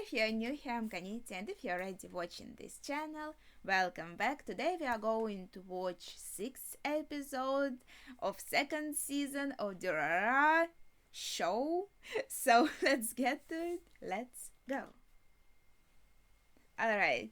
if you're new here, I'm Kaniti, and if you're already watching this channel, welcome back. Today we are going to watch 6th episode of 2nd season of Durarara Shou. So let's get to it. Let's go. Alright.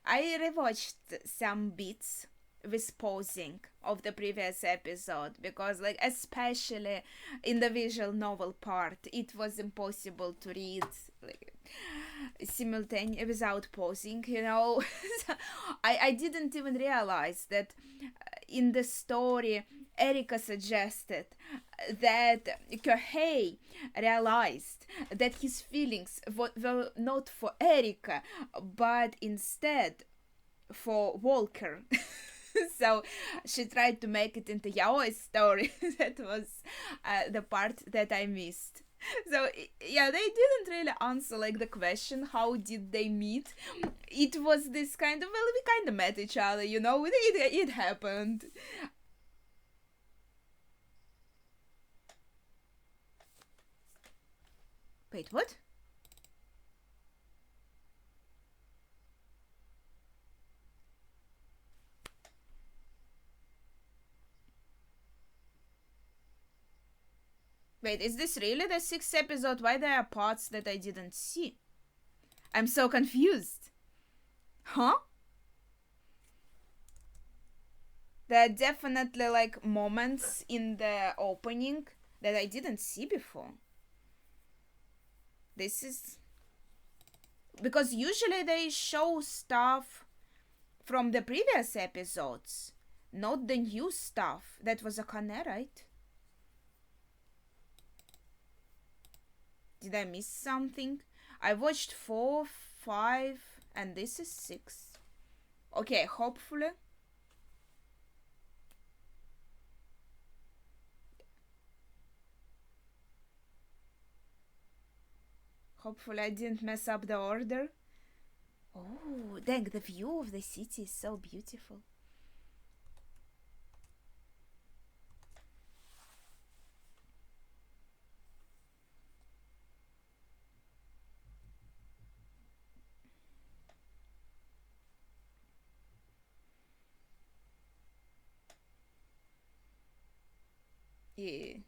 I rewatched some bits with pausing of the previous episode because especially in the visual novel part it was impossible to read simultaneously without pausing. So I didn't even realize that in the story Erika suggested that Kohei realized that his feelings were not for Erika but instead for Walker. So she tried to make it into Yaoi's story. That was the part that I missed. So yeah, they didn't really answer the question how did they meet. It was this kind of, well, we kind of met each other, it happened. Wait, what? Wait, is this really the 6th episode? Why there are parts that I didn't see? I'm so confused. Huh? There are definitely moments in the opening that I didn't see before. This is because usually they show stuff from the previous episodes, not the new stuff. That was Akane, right? Did I miss something? I watched 4, 5, and this is 6. Okay, hopefully. Hopefully I didn't mess up the order. Oh, dang, the view of the city is so beautiful. Yeah.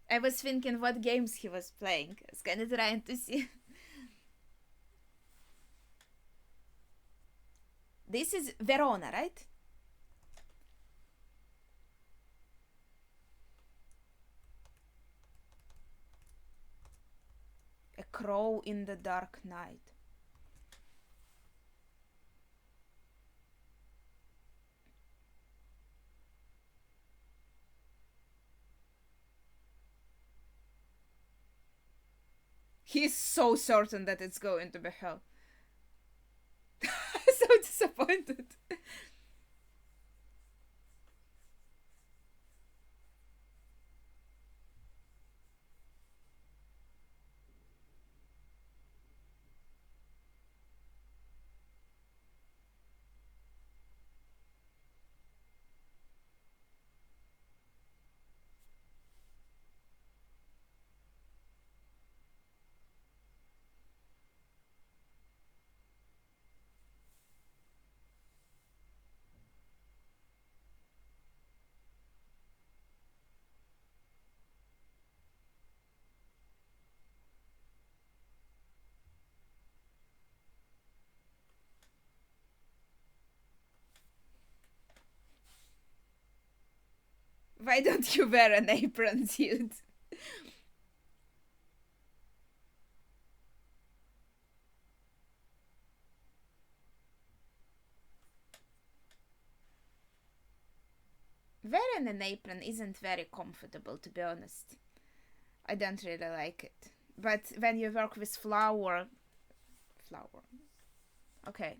I was thinking what games he was playing. I was kind of trying to see. This is Verona, right? A crow in the dark night. He's so certain that it's going to be hell. So disappointed. Why don't you wear an apron, dude? Wearing an apron isn't very comfortable, to be honest. I don't really like it. But when you work with flour. Okay.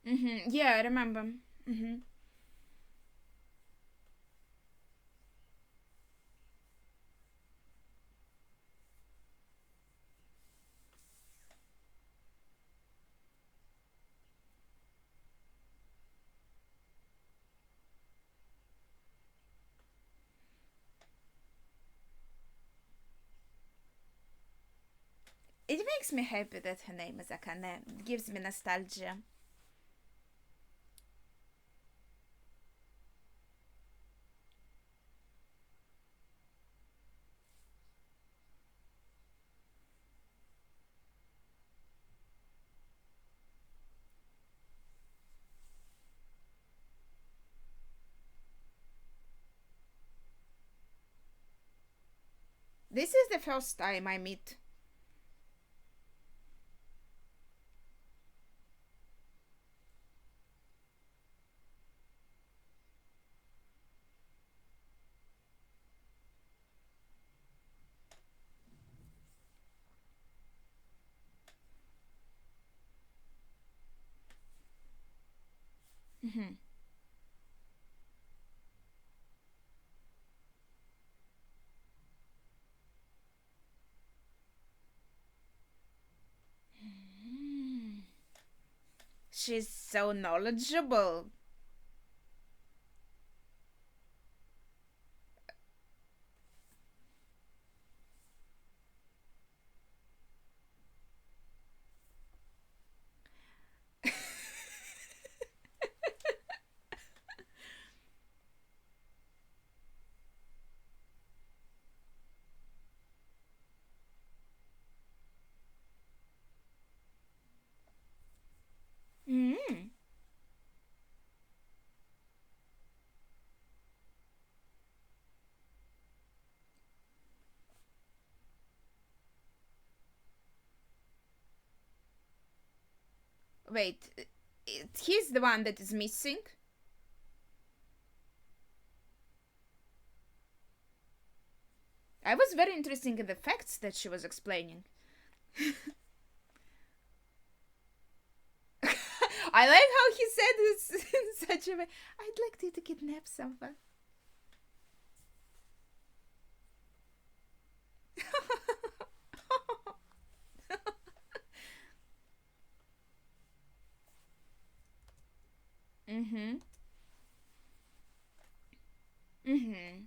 Mm-hmm. Yeah, I remember. Mm-hmm. It makes me happy that her name is Akane. It gives me nostalgia. This is the first time I meet. Mm-hmm. She's so knowledgeable. Mm. Wait, he's the one that is missing? I was very interested in the facts that she was explaining. I like how he said this in such a way. I'd like you to kidnap someone. Mm-hmm. Mm-hmm.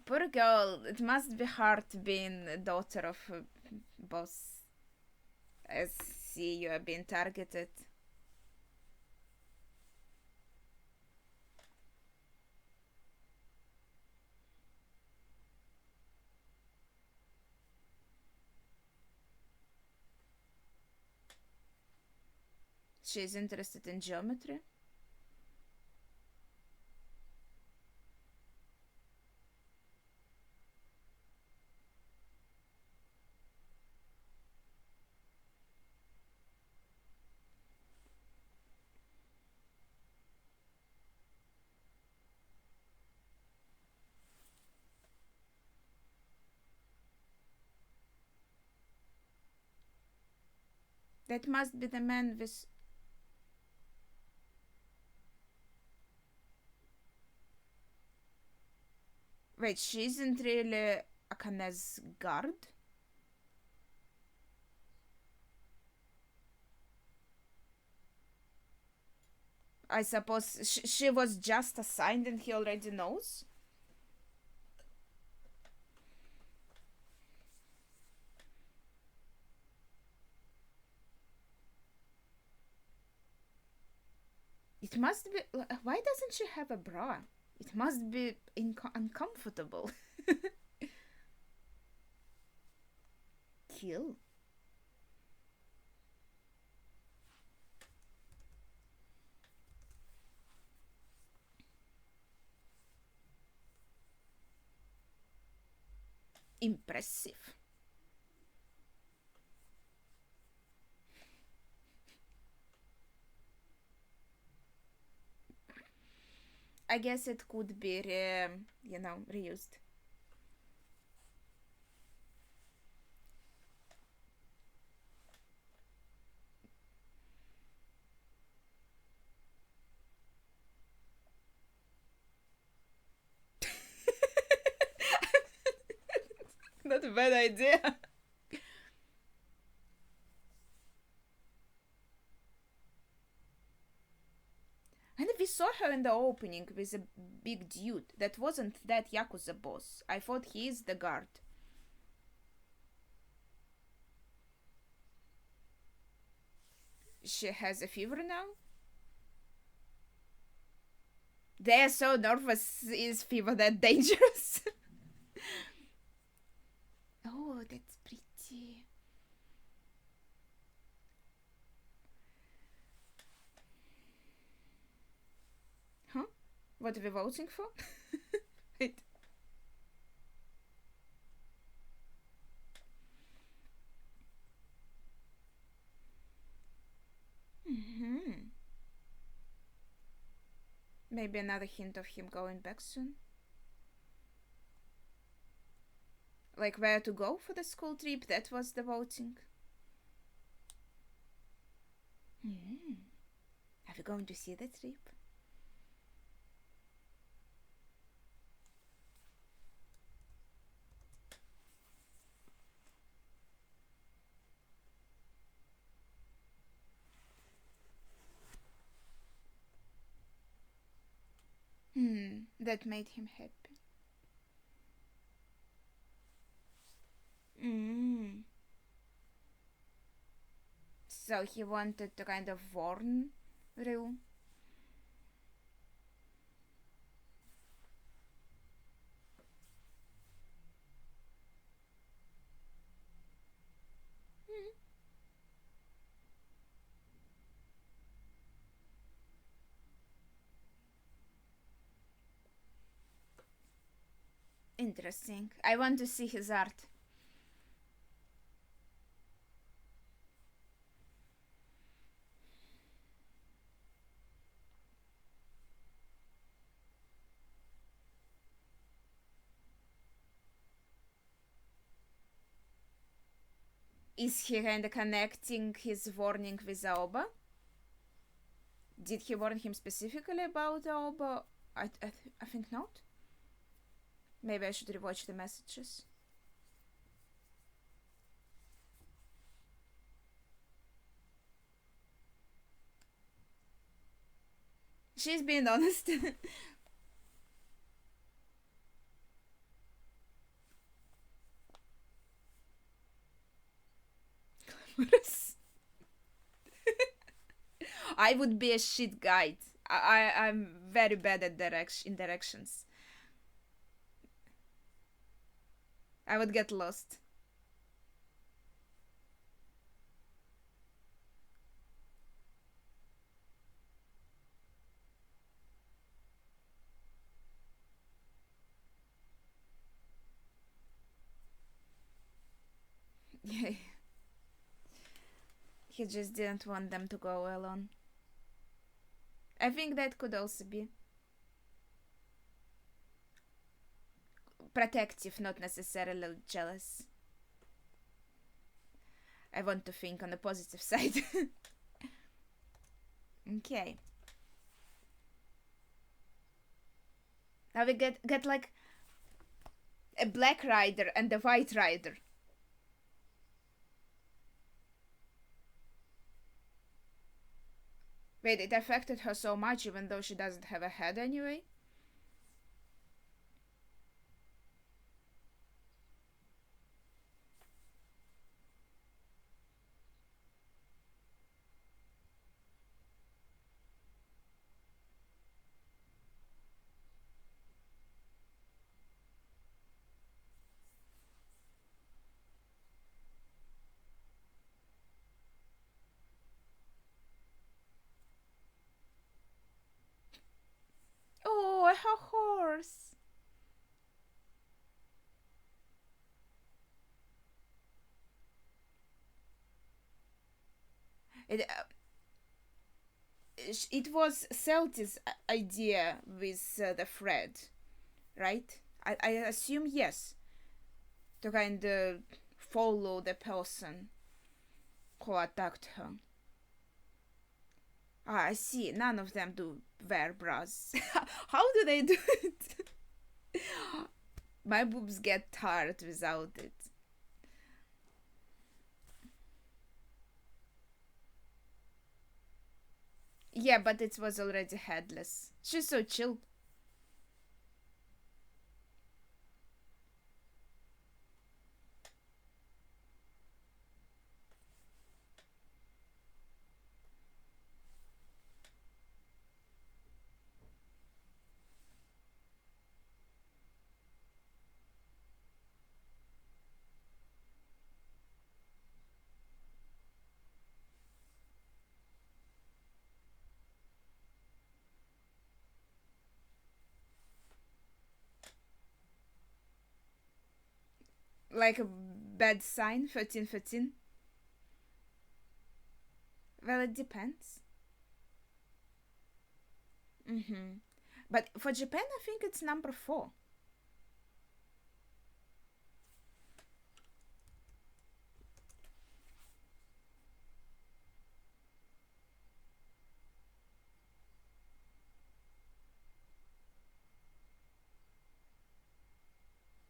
Poor girl. It must be hard being a daughter of a boss. I see you are being targeted. She's interested in geometry. That must be the man with. Wait, she isn't really Akane's guard? I suppose she was just assigned and he already knows? It must be. Why doesn't she have a bra? It must be uncomfortable. Kill? Impressive. I guess it could be, reused. Not a bad idea. And we saw her in the opening with a big dude. That wasn't that Yakuza boss. I thought he is the guard. She has a fever now? They're so nervous. Is fever that dangerous? Oh, that's pretty. Huh? What are we voting for? Wait. Mm-hmm. Maybe another hint of him going back soon. Like where to go for the school trip, that was the voting. Mm. Are we going to see the trip? That made him happy. So he wanted to kind of warn Ryu. Interesting. I want to see his art. Is he kinda connecting his warning with Aoba? Did he warn him specifically about Aoba? I think not. Maybe I should rewatch the messages. She's being honest. I would be a shit guide. I'm very bad at directions. I would get lost. Yeah. He just didn't want them to go alone. I think that could also be protective, not necessarily jealous. I want to think on the positive side. Okay. Now we get like a black rider and a white rider. Wait, it affected her so much even though she doesn't have a head anyway? Oh, her horse! It was Celti's idea with the thread, right? I assume yes. To kind of follow the person who attacked her. Ah, I see. None of them do wear bras. How do they do it? My boobs get tired without it. Yeah, but it was already headless. She's so chill. Like a bad sign, 1313. Well, it depends. Mm-hmm. But for Japan, I think it's number 4.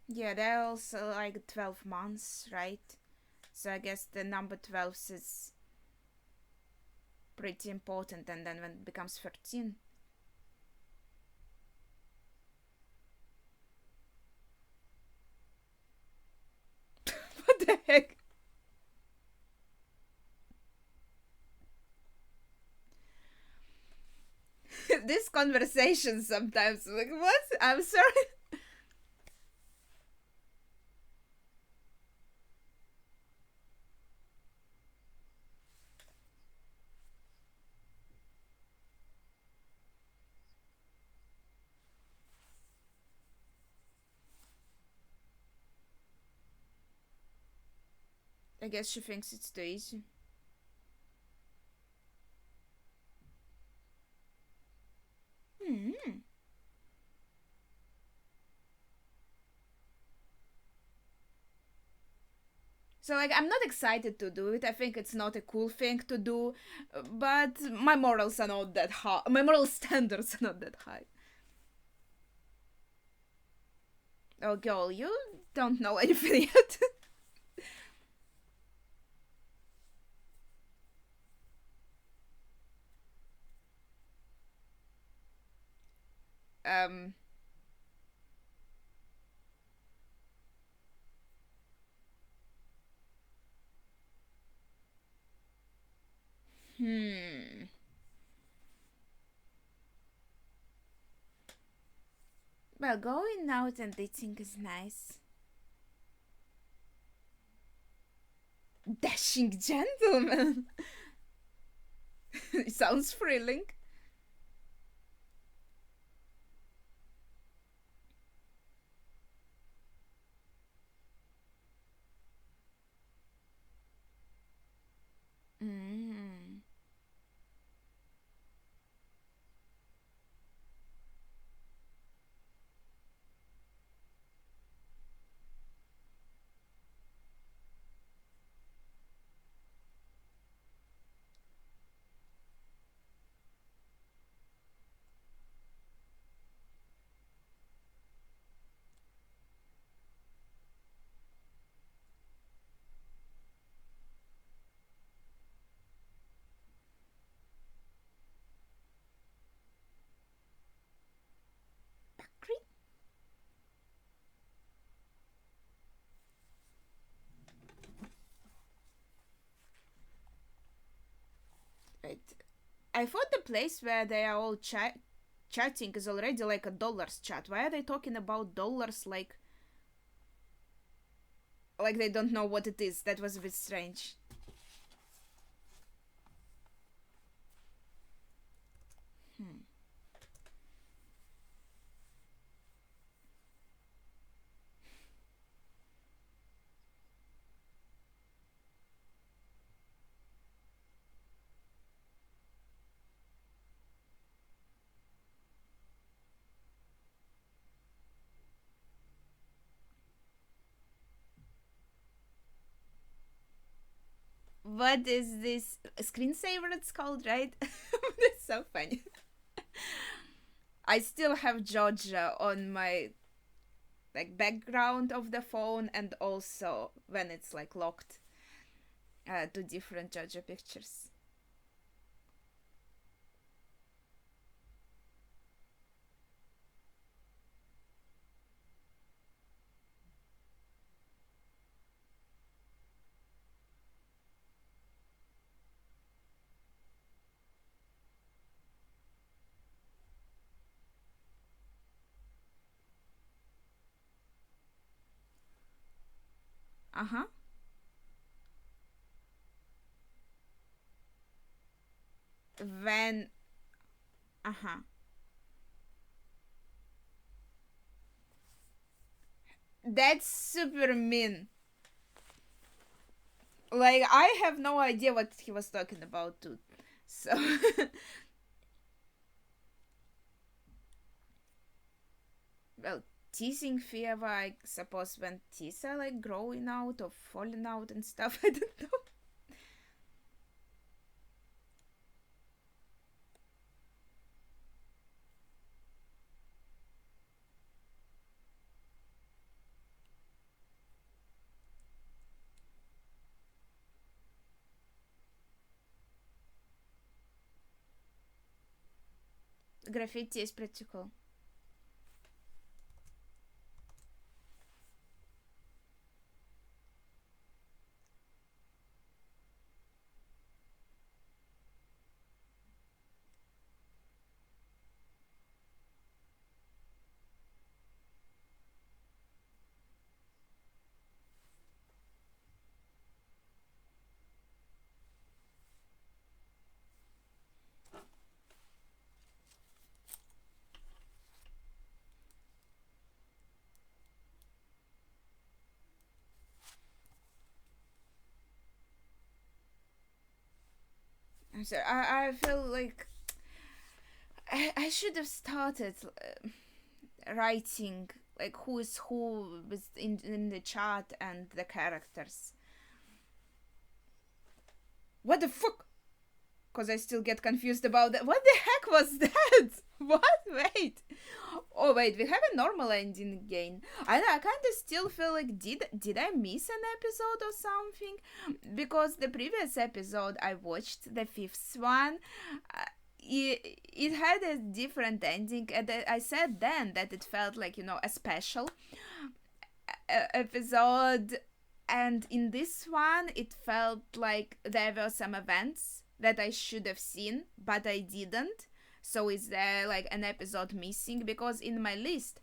Yeah, they're also like 12 months, right? So I guess the number 12 is pretty important, and then when it becomes 13. What the heck? This conversation sometimes, like, what? I'm sorry. I guess she thinks it's too easy. Hmm. So like I'm not excited to do it. I think it's not a cool thing to do, but my morals are not that high. My moral standards are not that high. Oh girl, you don't know anything yet. um hmm. Well, going out and dating is nice. Dashing gentleman. It sounds thrilling. Mm. Right. I thought the place where they are all chatting is already like a dollars chat. Why are they talking about dollars like they don't know what it is? That was a bit strange. Hmm. What is this screensaver? It's called, right? That's so funny. I still have Georgia on my like background of the phone, and also when it's like locked to different Georgia pictures. Uh-huh. When uh-huh. That's super mean. Like I have no idea what he was talking about too. So well, teasing fever, I suppose when teeth are like growing out or falling out and stuff. I don't know. Graffiti is pretty cool. So I feel like I should have started writing like who is who with in the chat and the characters. What the fuck? Because I still get confused about that. What the heck was that? What? Wait. Oh wait, we have a normal ending again. I kind of still feel like did I miss an episode or something? Because the previous episode I watched, the fifth one, it had a different ending, and I said then that it felt like a special episode, and in this one it felt like there were some events that I should have seen but I didn't. So is there like an episode missing? Because in my list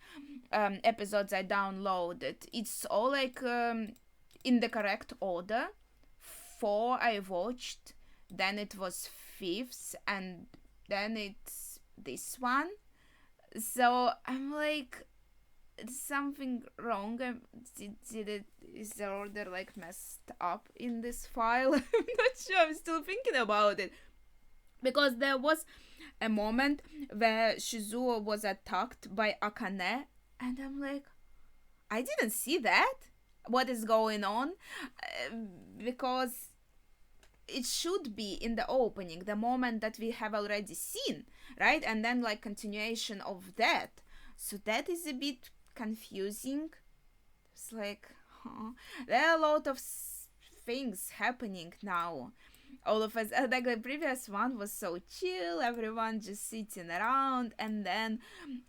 episodes I downloaded, it's all like in the correct order. Four I watched, then it was fifth, and then it's this one. So I'm like, something wrong? Did it, is the order like messed up in this file? I'm not sure. I'm still thinking about it because there was a moment where Shizuo was attacked by Akane, and I'm like, I didn't see that. What is going on? Uh, because it should be in the opening, the moment that we have already seen, right? And then like continuation of that. So that is a bit confusing. It's like, huh? There are a lot of things happening now. All of us, like the previous one was so chill, everyone just sitting around, and then,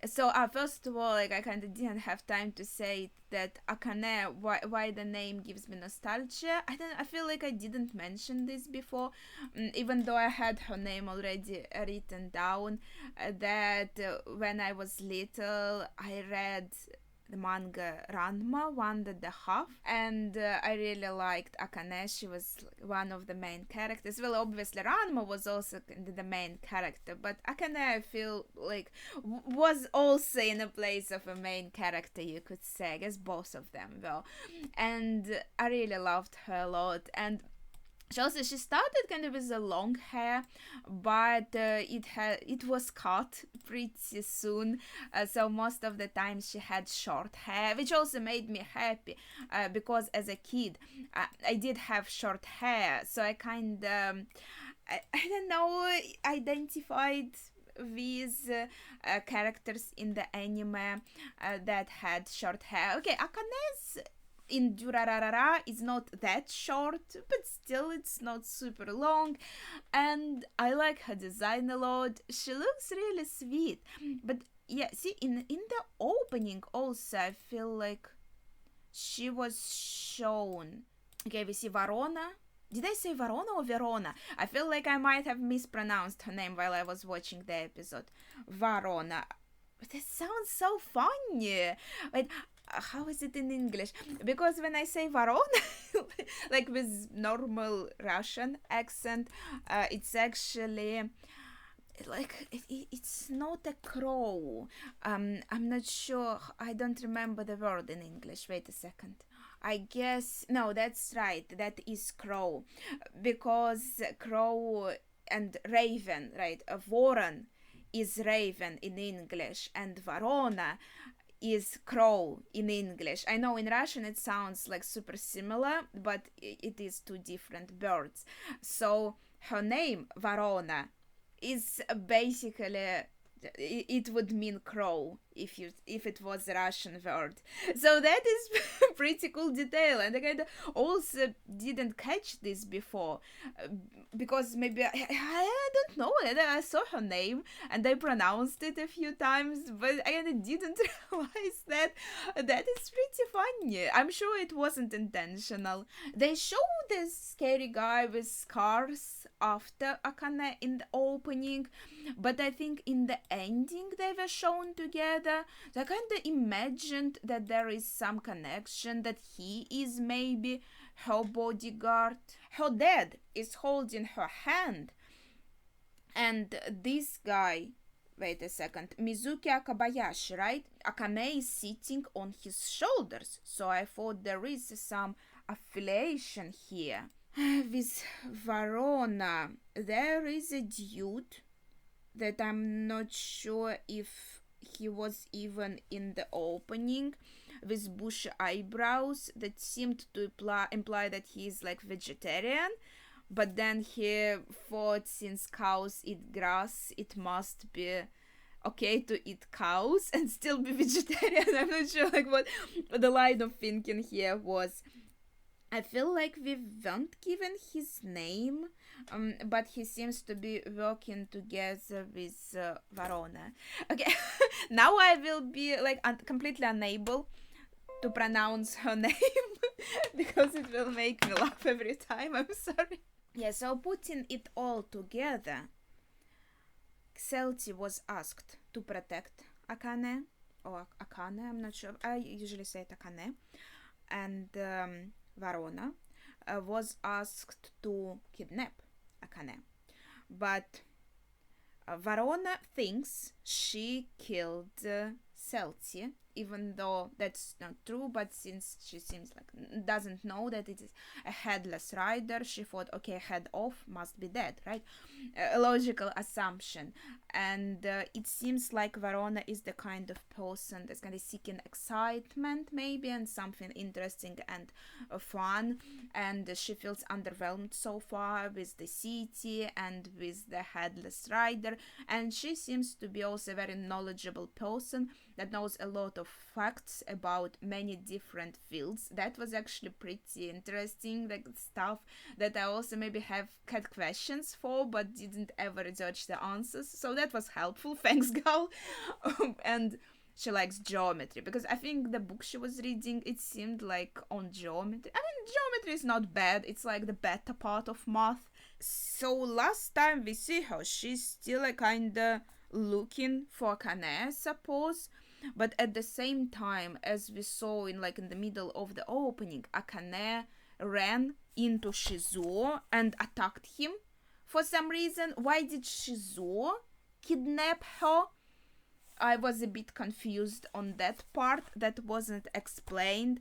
so first of all, like I kind of didn't have time to say that Akane, why the name gives me nostalgia. I feel like I didn't mention this before, even though I had her name already written down. That when I was little, I read the manga Ranma 1.5, and I really liked Akane. She was one of the main characters. Well, obviously Ranma was also the main character, but Akane I feel like was also in a place of a main character, you could say. I guess both of them were, and I really loved her a lot. And she started kind of with a long hair, but it was cut pretty soon. So most of the time she had short hair, which also made me happy because as a kid I did have short hair, so I kind of I don't know, identified with characters in the anime that had short hair. Okay, Akane's in Durarara is not that short, but still it's not super long, and I like her design a lot. She looks really sweet. But yeah, see, in the opening also I feel like she was shown. Okay, we see Varona. Did I say Varona or Verona? I feel like I might have mispronounced her name while I was watching the episode. Varona. That sounds so funny. Wait, how is it in English? Because when I say Varona, like with normal Russian accent, it's actually like it's not a crow. I'm not sure. I don't remember the word in English. Wait a second. I guess no, that's right. That is crow, because crow and raven, right? A voron is raven in English, and Varona is crow in English. I know in Russian it sounds like super similar, but it is two different birds. So her name Varona is basically, it would mean crow if it was a Russian word. So that is pretty cool detail, and I kind of also didn't catch this before, because maybe I don't know. I saw her name and I pronounced it a few times, but I kind of didn't realize that. That is pretty funny. I'm sure it wasn't intentional. They show this scary guy with scars after Akane in the opening, but I think in the ending they were shown together. So I kind of imagined that there is some connection, that he is maybe her bodyguard. Her dad is holding her hand, and this guy, wait a second, Mizuki Akabayashi, right? Akane is sitting on his shoulders, so I thought there is some affiliation here. With Varona, there is a dude that I'm not sure if he was even in the opening, with bushy eyebrows that seemed to imply that he is like vegetarian, but then he thought since cows eat grass, it must be okay to eat cows and still be vegetarian. I'm not sure like what the line of thinking here was. I feel like we weren't given his name, but he seems to be working together with Varona. Okay, now I will be like completely unable to pronounce her name because it will make me laugh every time. I'm sorry. Yeah, so putting it all together, Celti was asked to protect Akane, or Akane, I'm not sure. I usually say it Akane. And Varona was asked to kidnap Akane. But Varona thinks she killed Celti, even though that's not true, but since she seems like doesn't know that it is a headless rider, she thought, okay, head off, must be dead, right? A logical assumption. And it seems like Varona is the kind of person that's kind of seeking excitement maybe, and something interesting and fun, and she feels underwhelmed so far with the city and with the headless rider, and she seems to be also a very knowledgeable person that knows a lot of facts about many different fields. That was actually pretty interesting, like stuff that I also maybe have had questions for but didn't ever research the answers, so that was helpful. Thanks, girl. And she likes geometry, because I think the book she was reading, it seemed like on geometry. I mean, geometry is not bad, it's like the better part of math. So last time we see her, she's still like kinda looking for Kane, I suppose. But at the same time, as we saw in the middle of the opening, Akane ran into Shizuo and attacked him for some reason. Why did Shizuo kidnap her? I was a bit confused on that part. That wasn't explained.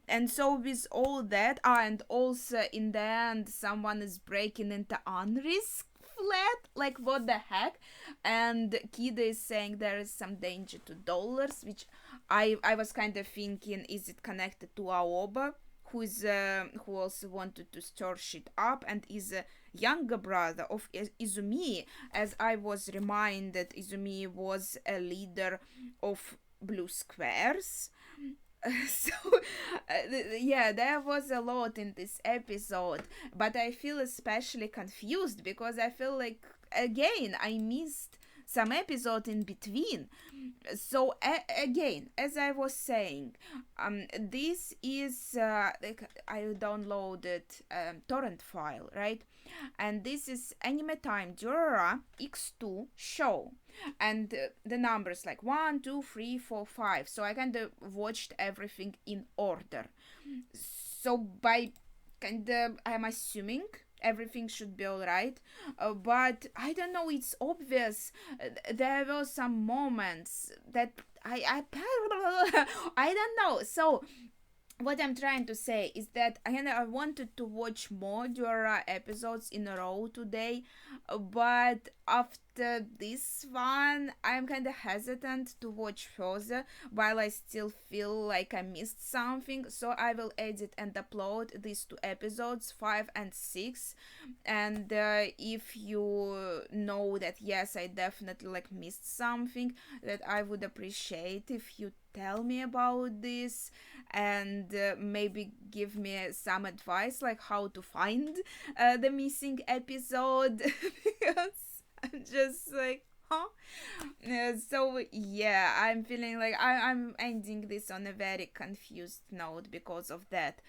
And so with all that, and also in the end, someone is breaking into Anri's flat. Like, what the heck? And Kida is saying there is some danger to dollars, which I was kind of thinking, is it connected to Aoba, who also wanted to stir shit up and is a younger brother of Izumi, as I was reminded Izumi was a leader of Blue Squares. So yeah, there was a lot in this episode, but I feel especially confused because I feel like again I missed some episode in between. So again, as I was saying, this is like I downloaded torrent file, right? And this is Anime Time Durarara X2 Shou, and the numbers like 1, 2, 3, 4, 5. So I kind of watched everything in order. So by kind of, I'm assuming everything should be alright, but I don't know, it's obvious. There were some moments that I I don't know. So what I'm trying to say is that I wanted to watch more Dora episodes in a row today, but after this one, I'm kind of hesitant to watch further while I still feel like I missed something. So I will edit and upload these two episodes, 5 and 6. And if you know that yes, I definitely like missed something, that I would appreciate if you tell me about this and maybe give me some advice like how to find the missing episode because I'm just like huh. So yeah, I'm feeling like I'm ending this on a very confused note because of that.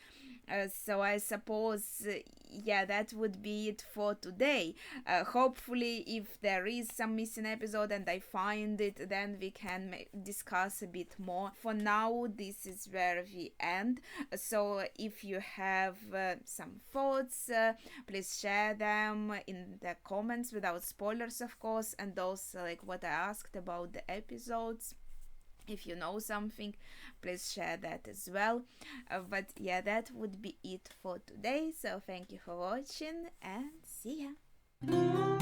So I suppose, yeah, that would be it for today. Hopefully, if there is some missing episode and I find it, then we can discuss a bit more. For now, this is where we end. So if you have some thoughts, please share them in the comments without spoilers, of course, and also like what I asked about the episodes. If you know something, please share that as well. But yeah, that would be it for today. So thank you for watching and see ya.